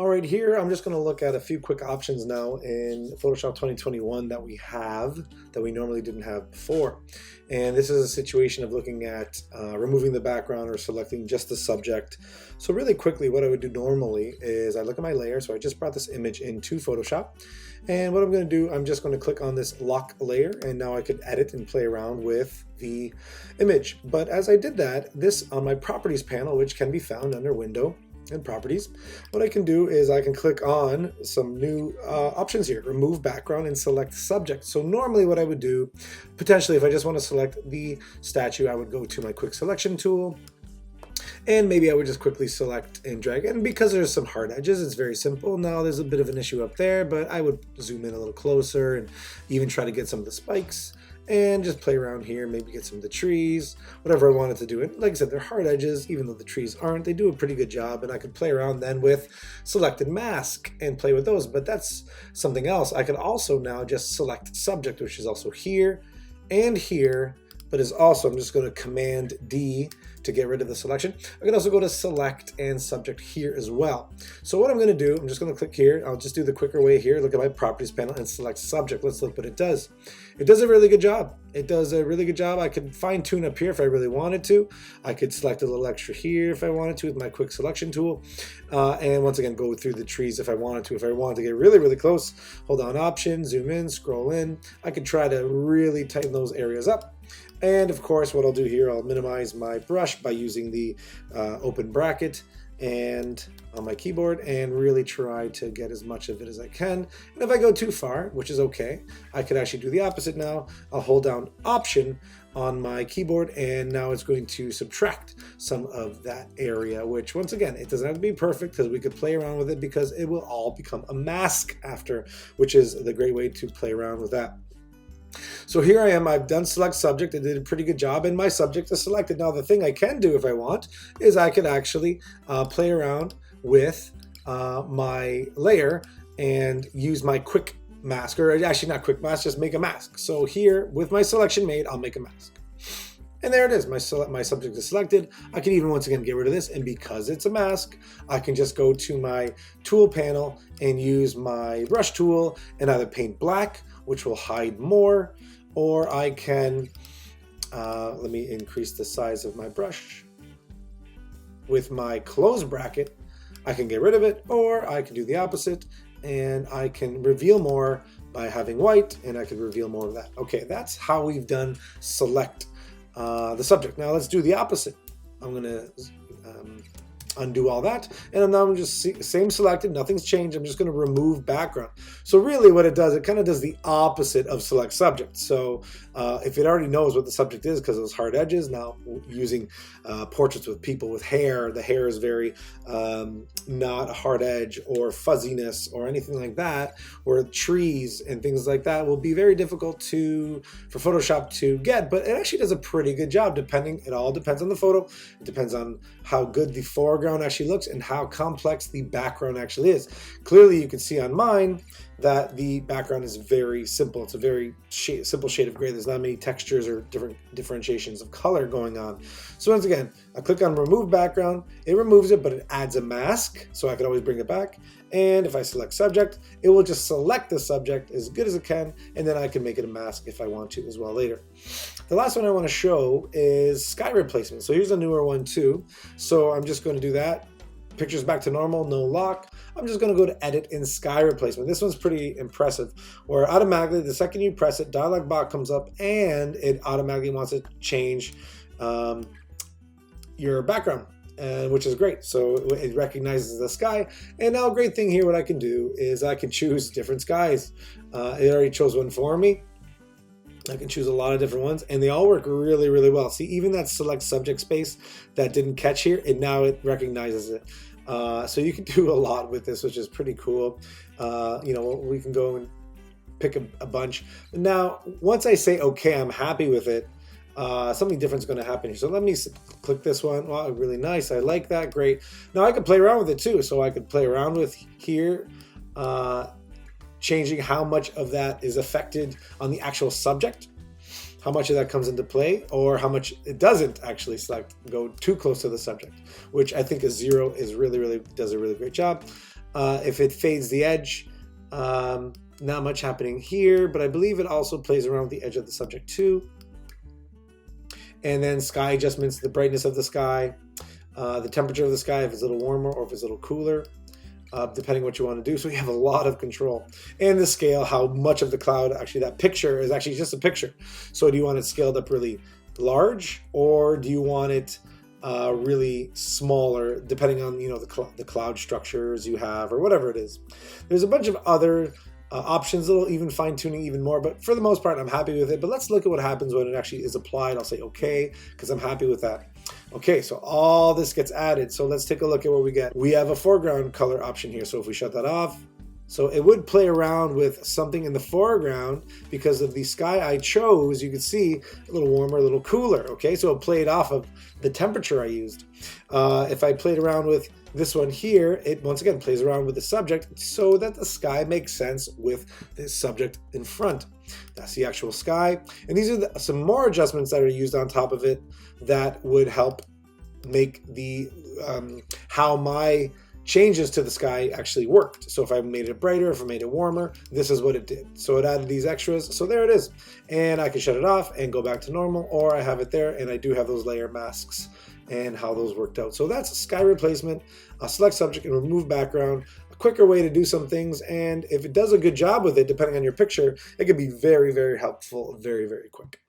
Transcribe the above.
All right, here I'm just going to look at a few quick options now in Photoshop 2021 that we have that we normally didn't have before. And this is a situation of looking at removing the background or selecting just the subject. So really quickly, what I would do normally is I look at my layer. So I just brought this image into Photoshop. And what I'm going to do, I'm just going to click on this lock layer, and now I could edit and play around with the image. But as I did that, this on my properties panel, which can be found under Window and Properties, what I can do is I can click on some new options here, remove background and select subject. So normally what I would do, potentially if I just want to select the statue, I would go to my quick selection tool, and maybe I would just quickly select and drag. And because there's some hard edges, it's very simple. Now there's a bit of an issue up there, but I would zoom in a little closer and even try to get some of the spikes and just play around here, maybe get some of the trees, whatever I wanted to do. And like I said, they're hard edges, even though the trees aren't. They do a pretty good job, and I could play around then with selected mask and play with those, but that's something else. I could also now just select subject, which is also here and here, but is also, I'm just going to Command D to get rid of the selection. I can also go to select and subject here as well. So what I'm going to do, I'm just going to click here. I'll just do the quicker way here. Look at my properties panel and select subject. Let's look what it does. It does a really good job. It does a really good job. I could fine tune up here if I really wanted to. I could select a little extra here if I wanted to with my quick selection tool. And once again, go through the trees if I wanted to. If I wanted to get really, really close, hold on Option, zoom in, scroll in. I could try to really tighten those areas up. And of course, what I'll do here, I'll minimize my brush by using the open bracket and on my keyboard and really try to get as much of it as I can. And if I go too far, which is okay, I could actually do the opposite now. I'll hold down Option on my keyboard, and now it's going to subtract some of that area, which once again, it doesn't have to be perfect because we could play around with it because it will all become a mask after, which is the great way to play around with that. So here I am, I've done select subject. I did a pretty good job, and my subject is selected. Now the thing I can do if I want is I could actually play around with my layer and use my quick mask, or actually not quick mask, just make a mask. So here with my selection made, I'll make a mask. And there it is, my subject is selected. I can even once again get rid of this, and because it's a mask, I can just go to my tool panel and use my brush tool and either paint black, which will hide more, or I can, let me increase the size of my brush. With my close bracket, I can get rid of it, or I can do the opposite, and I can reveal more by having white, and I can reveal more of that. Okay, that's how we've done select the subject. Now let's do the opposite. I'm going to undo all that, and now I'm just same selected, nothing's changed. I'm just going to remove background. So really what it does, it kind of does the opposite of select subject. So if it already knows what the subject is because of those hard edges, now using portraits with people with hair, the hair is very not a hard edge or fuzziness or anything like that, or trees and things like that will be very difficult for Photoshop to get, but it actually does a pretty good job. It all depends on the photo. It depends on how good the foreground actually looks and how complex the background actually is. Clearly you can see on mine that the background is very simple. It's a very simple shade of gray. There's not many textures or different differentiations of color going on. So once again, I click on remove background, it removes it, but it adds a mask, so I could always bring it back. And if I select subject, it will just select the subject as good as it can, and then I can make it a mask if I want to as well later. The last one I want to show is sky replacement. So here's a newer one too. So I'm just going to do that. Pictures back to normal, no lock. I'm just going to go to edit in sky replacement. This one's pretty impressive, where automatically the second you press it, dialog box comes up and it automatically wants to change your background, which is great. So it recognizes the sky. And now a great thing here, what I can do is I can choose different skies. It already chose one for me. I can choose a lot of different ones, and they all work really, really well. See, even that select subject space that didn't catch here, and now it recognizes it. So you can do a lot with this, which is pretty cool. We can go and pick a bunch. Now, once I say, okay, I'm happy with it, something different is going to happen here. So let me click this one. Wow, really nice. I like that. Great. Now I can play around with it too. So I could play around with here, changing how much of that is affected on the actual subject, how much of that comes into play, or how much it doesn't actually go too close to the subject, which I think is 0 is really does a really great job. If it fades the edge, not much happening here, but I believe it also plays around with the edge of the subject too. And then sky adjustments, the brightness of the sky, the temperature of the sky, if it's a little warmer or if it's a little cooler, depending what you want to do. So you have a lot of control. And the scale, how much of the cloud, actually that picture is actually just a picture. So do you want it scaled up really large, or do you want it really smaller, depending on the cloud structures you have or whatever it is. There's a bunch of other options that'll even fine tuning even more, but for the most part I'm happy with it. But let's look at what happens when it actually is applied. I'll say okay, because I'm happy with that. Okay, so all this gets added. So let's take a look at what we get. We have a foreground color option here. So if we shut that off, so it would play around with something in the foreground because of the sky I chose. You can see a little warmer, a little cooler. Okay, so it played off of the temperature I used. If I played around with this one here, it once again plays around with the subject so that the sky makes sense with this subject in front. That's the actual sky. And these are some more adjustments that are used on top of it that would help make the how my changes to the sky actually worked. So if I made it brighter, if I made it warmer, this is what it did. So it added these extras. So there it is. And I can shut it off and go back to normal, or I have it there and I do have those layer masks and how those worked out. So that's sky replacement, select subject and remove background, a quicker way to do some things. And if it does a good job with it, depending on your picture, it can be very, very helpful, very, very quick.